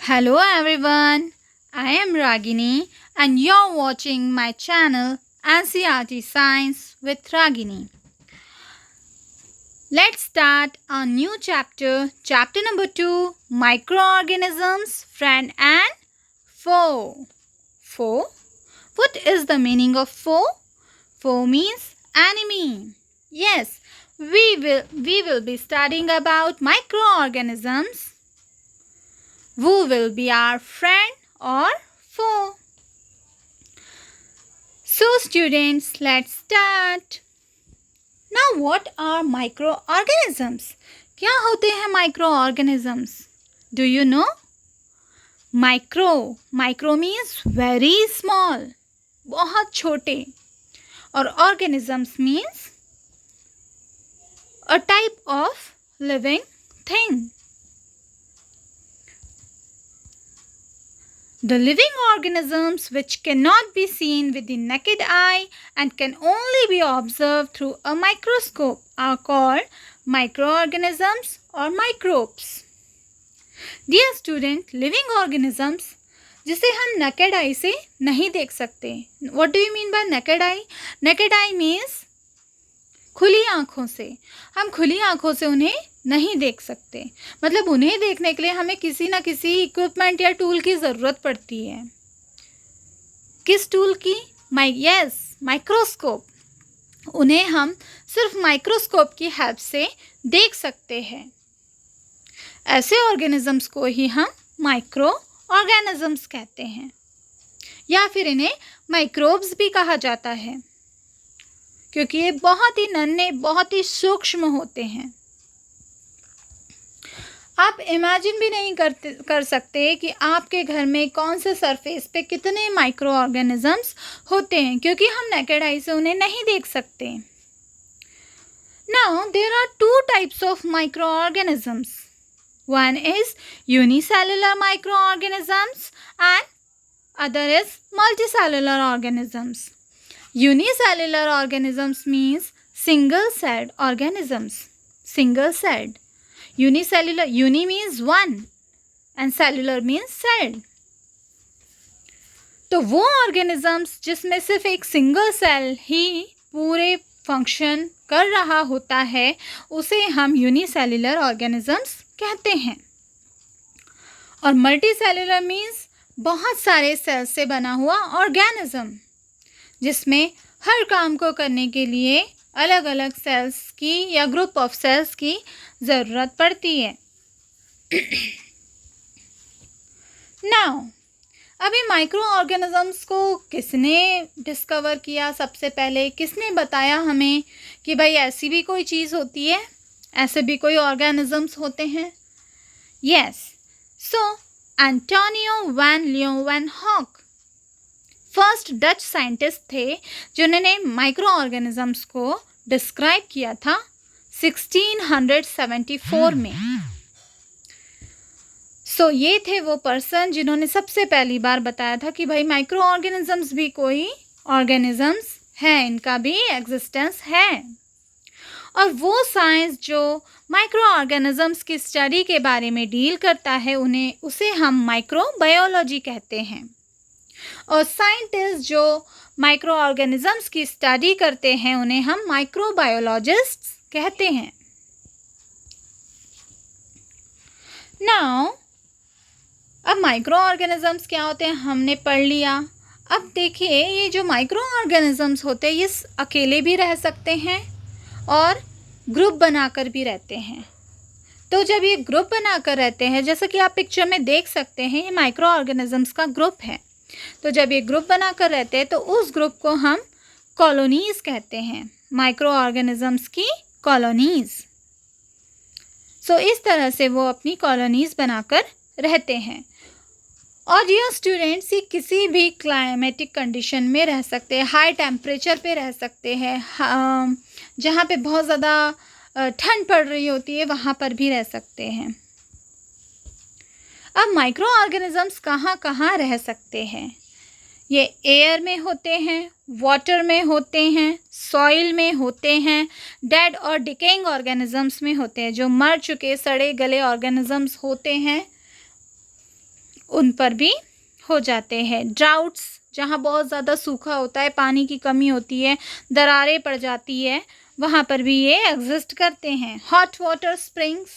Hello everyone, I am Ragini and you're watching my channel NCERT Science with Ragini. Let's start a new chapter, chapter number 2, Microorganisms, Friend and Foe. Foe? What is the meaning of foe? Foe means enemy. Yes, we will be studying about microorganisms. Who will be our friend or foe? So students, let's start. Now what are microorganisms? क्या होते हैं microorganisms? Do you know? Micro means very small, बहुत छोटे. और organisms means a type of living thing. The living organisms which cannot be seen with the naked eye and can only be observed through a microscope are called microorganisms or microbes. Dear student, living organisms जिसे हम naked eye से नहीं देख सकते. What do you mean by naked eye? Naked eye means खुली आँखों से. हम खुली आँखों से उन्हें नहीं देख सकते. मतलब उन्हें देखने के लिए हमें किसी ना किसी इक्विपमेंट या टूल की ज़रूरत पड़ती है. किस टूल की? माइक्रोस्कोप. उन्हें हम सिर्फ माइक्रोस्कोप की हेल्प से देख सकते हैं. ऐसे ऑर्गेनिजम्स को ही हम माइक्रो ऑर्गेनिजम्स कहते हैं या फिर इन्हें माइक्रोब्स भी कहा जाता है क्योंकि ये बहुत ही नन्हे, बहुत ही सूक्ष्म होते हैं. आप इमेजिन भी नहीं कर सकते कि आपके घर में कौन से सरफेस पे कितने माइक्रो ऑर्गेनिजम्स होते हैं क्योंकि हम नेकेड आई से उन्हें नहीं देख सकते. Now there are two types of micro organisms. One is unicellular micro organisms and other is multicellular organisms. Unicellular organisms means single-celled organisms. Single-celled. Unicellular, uni means one and cellular means celled. तो वो organisms जिसमें सिर्फ एक single cell ही पूरे function कर रहा होता है उसे हम unicellular organisms कहते हैं. और multicellular means बहुत सारे cells से बना हुआ organism जिसमें हर काम को करने के लिए अलग अलग सेल्स की या ग्रुप ऑफ सेल्स की ज़रूरत पड़ती है. नाउ अभी माइक्रो ऑर्गेनिजम्स को किसने डिस्कवर किया? सबसे पहले किसने बताया हमें कि भाई ऐसी भी कोई चीज़ होती है, ऐसे भी कोई ऑर्गेनिजम्स होते हैं? यस, सो एंटोनियो वैन लीeuwenhoek फर्स्ट डच साइंटिस्ट थे जिन्होंने माइक्रो ऑर्गेनिजम्स को डिस्क्राइब किया था 1674 में. सो ये थे वो पर्सन जिन्होंने सबसे पहली बार बताया था कि भाई माइक्रो ऑर्गेनिजम्स भी कोई ऑर्गेनिजम्स हैं, इनका भी एग्जिस्टेंस है. और वो साइंस जो माइक्रो ऑर्गेनिजम्स की स्टडी के बारे में डील करता है उसे हम माइक्रोबायोलॉजी कहते हैं. और साइंटिस्ट जो माइक्रो ऑर्गेनिजम्स की स्टडी करते हैं उन्हें हम माइक्रोबायोलॉजिस्ट्स कहते हैं. नाउ अब माइक्रो ऑर्गेनिजम्स क्या होते हैं हमने पढ़ लिया. अब देखिए ये जो माइक्रो ऑर्गेनिजम्स होते हैं ये अकेले भी रह सकते हैं और ग्रुप बनाकर भी रहते हैं. तो जब ये ग्रुप बनाकर रहते हैं जैसा कि आप पिक्चर में देख सकते हैं ये माइक्रो ऑर्गेनिजम्स का ग्रुप है. तो जब ये ग्रुप बनाकर रहते हैं तो उस ग्रुप को हम कॉलोनीज़ कहते हैं, माइक्रो ऑर्गेनिजम्स की कॉलोनीज़. सो इस तरह से वो अपनी कॉलोनीज़ बनाकर रहते हैं. और ये स्टूडेंट्स ये किसी भी क्लाइमेटिक कंडीशन में रह सकते हैं. हाई टेम्परेचर पे रह सकते हैं, जहाँ पे बहुत ज़्यादा ठंड पड़ रही होती है वहाँ पर भी रह सकते हैं. अब माइक्रो ऑर्गेनिजम्स कहाँ कहाँ रह सकते हैं? ये एयर में होते हैं, वाटर में होते हैं, सॉइल में होते हैं, डेड और डिकेइंग ऑर्गेनिजम्स में होते हैं, जो मर चुके सड़े गले ऑर्गेनिजम्स होते हैं उन पर भी हो जाते हैं। ड्राउट्स, जहाँ बहुत ज़्यादा सूखा होता है, पानी की कमी होती है, दरारें पड़ जाती है, वहाँ पर भी ये एग्जिस्ट करते हैं। हॉट वाटर स्प्रिंग्स,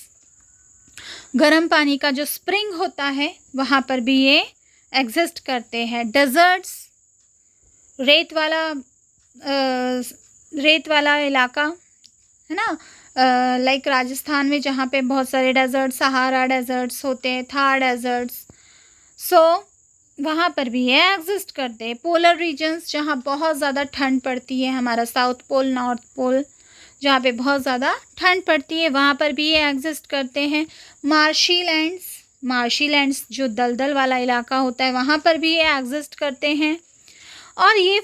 गर्म पानी का जो स्प्रिंग होता है वहाँ पर भी ये एग्जिस्ट करते हैं। डेजर्ट्स, रेत वाला रेत वाला इलाका है ना, लाइक राजस्थान में जहाँ पे बहुत सारे डेजर्ट, सहारा डेजर्ट्स होते हैं, थार डेजर्ट्स, सो वहाँ पर भी ये एग्जिस्ट करते हैं। पोलर रीजन्स, जहाँ बहुत ज़्यादा ठंड पड़ती है, हमारा साउथ पोल, नॉर्थ पोल, जहाँ पे बहुत ज़्यादा ठंड पड़ती है, वहाँ पर भी ये एग्जिस्ट करते हैं। मार्शी लैंड्स, मार्शी लैंड्स जो दलदल वाला इलाका होता है, वहाँ पर भी ये एग्जिस्ट करते हैं। और ये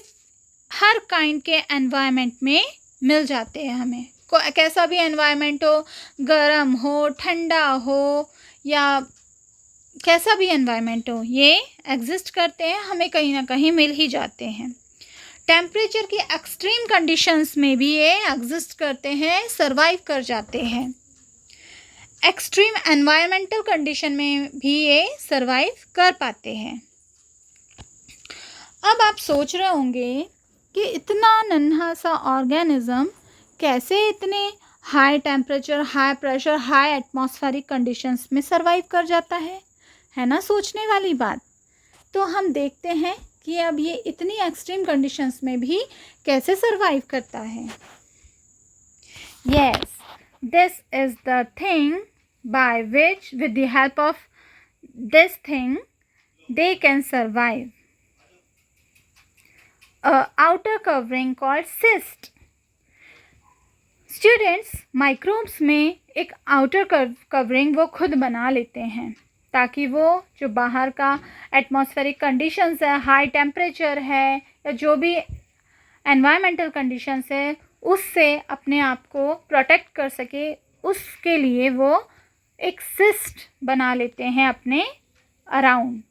हर काइंड के एनवायरनमेंट में मिल जाते हैं हमें। कैसा भी एनवायरनमेंट हो, गर्म हो, ठंडा हो, या कैसा भी एनवायरनमेंट हो, ये एग्जिस्ट करते हैं, हमें कहीं ना कहीं मिल ही जाते हैं। टेम्परेचर की एक्सट्रीम कंडीशंस में भी ये एग्जिस्ट करते हैं, सरवाइव कर जाते हैं। एक्सट्रीम एनवायरमेंटल कंडीशन में भी ये सरवाइव कर पाते हैं। अब आप सोच रहे होंगे कि इतना नन्हा सा ऑर्गेनिज्म कैसे इतने high temperature, high pressure, high atmospheric conditions में सरवाइव कर जाता है ना, सोचने वाली बात। तो हम देखते हैं कि अब ये इतनी एक्सट्रीम कंडीशंस में भी कैसे सरवाइव करता है। Yes, this is the thing by which, with the help of this thing, they can survive. Outer covering called cyst. Students, microbes में एक आउटर कवरिंग वो खुद बना लेते हैं, ताकि वो जो बाहर का एटमॉस्फेरिक कंडीशंस है, हाई टेम्परेचर है, या जो भी एनवायरमेंटल कंडीशंस है, उससे अपने आप को प्रोटेक्ट कर सके, उसके लिए वो एक सिस्ट बना लेते हैं अपने अराउंड।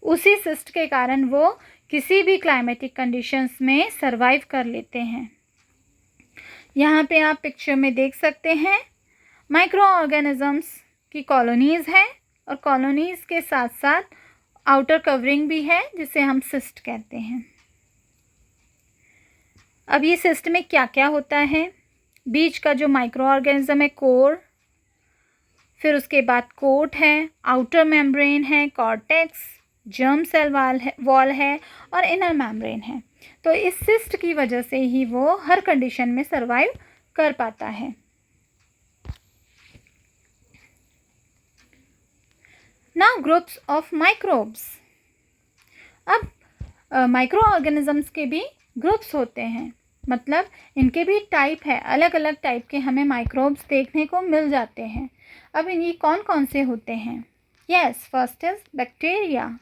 उसी सिस्ट के कारण वो किसी भी क्लाइमेटिक कंडीशंस में सरवाइव कर लेते हैं। यहाँ पे आप पिक्चर में देख सकते हैं माइक्रो ऑर्गेनिजम्स की कॉलोनीज़ हैं, और कॉलोनीज़ के साथ साथ आउटर कवरिंग भी है, जिसे हम सिस्ट कहते हैं। अब ये सिस्ट में क्या क्या होता है? बीच का जो माइक्रो ऑर्गेनिज्म है, कोर, फिर उसके बाद कोट है, आउटर मेम्ब्रेन है, कॉर्टेक्स, जर्म सेल वॉल है, और इनर मेम्ब्रेन है। तो इस सिस्ट की वजह से ही वो हर कंडीशन में सरवाइव कर पाता है। Now groups of microbes. अब माइक्रो ऑर्गेनिजम्स के भी ग्रुप्स होते हैं, मतलब इनके भी टाइप है, अलग अलग टाइप के हमें माइक्रोब्स देखने को मिल जाते हैं। अब ये कौन कौन से होते हैं? Yes, first is bacteria,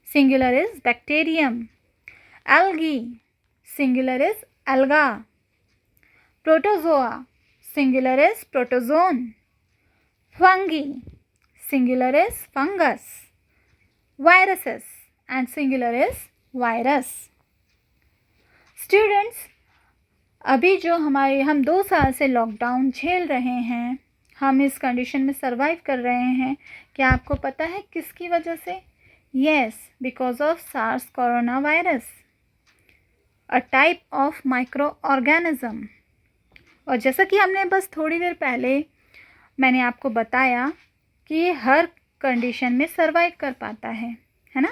singular is bacterium. Algae, singular is alga. Protozoa, singular is protozoan. Fungi, singular is fungus. Viruses, and singular is virus. Students, अभी जो हम 2 साल से लॉकडाउन झेल रहे हैं, हम इस कंडीशन में सरवाइव कर रहे हैं, क्या आपको पता है किसकी वजह से? Yes, because of SARS corona virus, a type of micro organism. और जैसा कि हमने बस थोड़ी देर पहले मैंने आपको बताया कि ये हर कंडीशन में सरवाइव कर पाता है ना?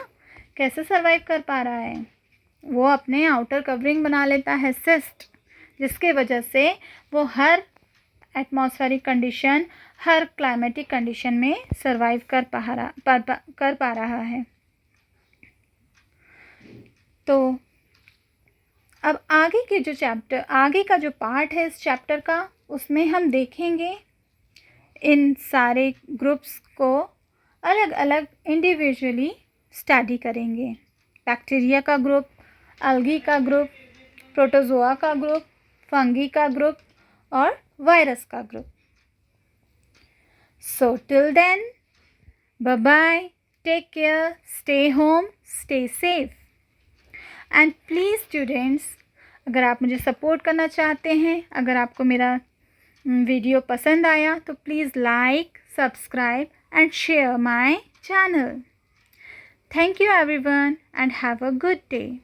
कैसे सरवाइव कर पा रहा है? वो अपने आउटर कवरिंग बना लेता है, सिस्ट, जिसके वजह से वो हर एटमॉस्फेरिक कंडीशन, हर क्लाइमेटिक कंडीशन में सरवाइव कर पा रहा है। तो अब आगे का जो पार्ट है इस चैप्टर का, उसमें हम देखेंगे इन सारे ग्रुप्स को अलग अलग इंडिविजुअली स्टडी करेंगे। बैक्टीरिया का ग्रुप, एल्गी का ग्रुप, प्रोटोजोआ का ग्रुप, फंगी का ग्रुप, और वायरस का group. So till then, bye bye, take care, stay home, stay safe, and please students, अगर आप मुझे सपोर्ट करना चाहते हैं, अगर आपको मेरा वीडियो पसंद आया तो please like, subscribe and share my channel. Thank you everyone and have a good day.